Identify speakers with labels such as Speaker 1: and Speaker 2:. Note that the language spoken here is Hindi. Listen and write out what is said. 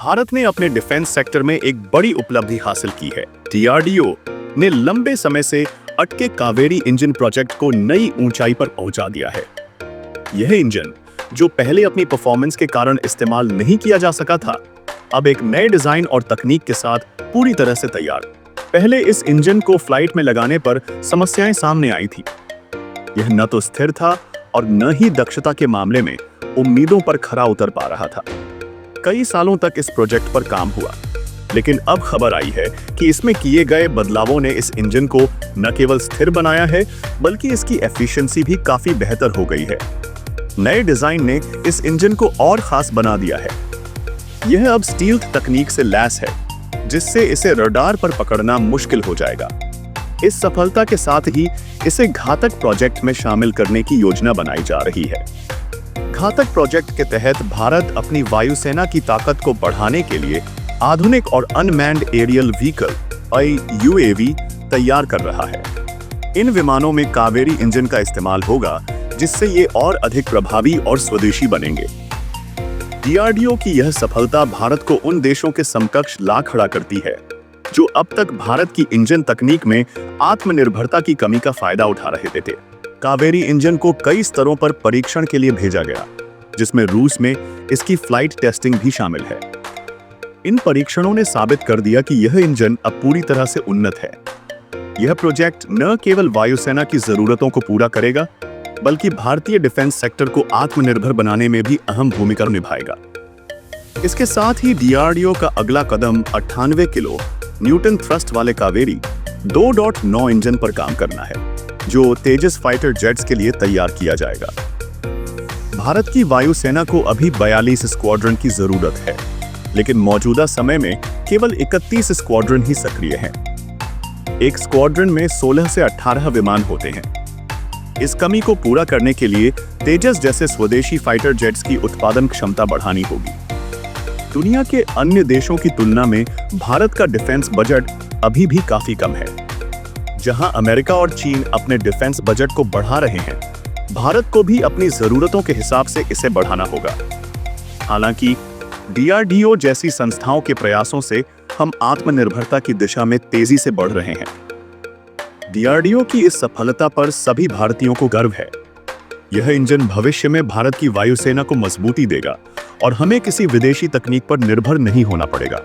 Speaker 1: भारत ने अपने डिफेंस सेक्टर में एक बड़ी उपलब्धि हासिल की है। डीआरडीओ ने लंबे समय से अटके कावेरी इंजन प्रोजेक्ट को नई ऊंचाई पर पहुंचा दिया है। यह इंजन, जो पहले अपनी परफॉर्मेंस के कारण इस्तेमाल नहीं किया जा सका था, अब एक नए डिजाइन और तकनीक के साथ पूरी तरह से तैयार। पहले इस इंजन को फ्लाइट में लगाने पर समस्याएं सामने आई थी। यह न तो स्थिर था और न ही दक्षता के मामले में उम्मीदों पर खरा उतर पा रहा था। कई सालों तक इस प्रोजेक्ट पर काम हुआ, लेकिन अब खबर आई है कि इसमें किए गए बदलावों ने इस इंजन को न केवल स्थिर बनाया है, बल्कि इसकी एफिशिएंसी भी काफी बेहतर हो गई है। नए डिजाइन ने इस इंजन को और खास बना दिया है। यह अब स्टील्थ तकनीक से लैस है, जिससे इसे रडार पर पकड़ना मुश्किल हो जाएगा। इस सफलता के साथ ही इसे घातक प्रोजेक्ट में शामिल करने की योजना बनाई जा रही है। घातक प्रोजेक्ट के तहत भारत अपनी वायुसेना की ताकत को बढ़ाने के लिए आधुनिक और अनमैन्ड एरियल व्हीकल (UAV) तैयार कर रहा है। इन विमानों में कावेरी इंजन का इस्तेमाल होगा, जिससे ये और अधिक प्रभावी और स्वदेशी बनेंगे। डीआरडीओ की यह सफलता भारत को उन देशों के समकक्ष ला खड़ा करती है जो अब तक भारत की इंजन तकनीक में आत्मनिर्भरता की कमी का फायदा उठा रहे थे। कावेरी इंजन को कई स्तरों पर परीक्षण के लिए भेजा गया, जिसमें रूस में इसकी फ्लाइट टेस्टिंग भी शामिल है। इन परीक्षणों ने साबित कर दिया कि यह इंजन अब पूरी तरह से उन्नत है। यह प्रोजेक्ट न केवल वायुसेना की जरूरतों को पूरा करेगा, बल्कि भारतीय डिफेंस सेक्टर को आत्मनिर्भर बनाने में भी अहम भूमिका निभाएगा। इसके साथ ही डीआरडीओ का अगला कदम 98 किलो न्यूटन थ्रस्ट वाले कावेरी 2.9 इंजन पर काम करना है, जो तेजस फाइटर जेट्स के लिए तैयार किया जाएगा। भारत की वायुसेना को अभी 42 स्क्वाड्रन की जरूरत है, लेकिन मौजूदा समय में केवल 31 स्क्वाड्रन ही सक्रिय हैं। एक स्क्वाड्रन में 16 से 18 विमान होते हैं। इस कमी को पूरा करने के लिए तेजस जैसे स्वदेशी फाइटर जेट्स की उत्पादन क्षमता बढ़ानी होगी। दुनिया के अन्य देशों की तुलना में भारत का डिफेंस बजट अभी भी काफी कम है। जहां अमेरिका और चीन अपने डिफेंस बजट को बढ़ा रहे हैं, भारत को भी अपनी जरूरतों के हिसाब से इसे बढ़ाना होगा। हालांकि डीआरडीओ जैसी संस्थाओं के प्रयासों से हम आत्मनिर्भरता की दिशा में तेजी से बढ़ रहे हैं। डीआरडीओ की इस सफलता पर सभी भारतीयों को गर्व है। यह इंजन भविष्य में भारत की वायुसेना को मजबूती देगा और हमें किसी विदेशी तकनीक पर निर्भर नहीं होना पड़ेगा।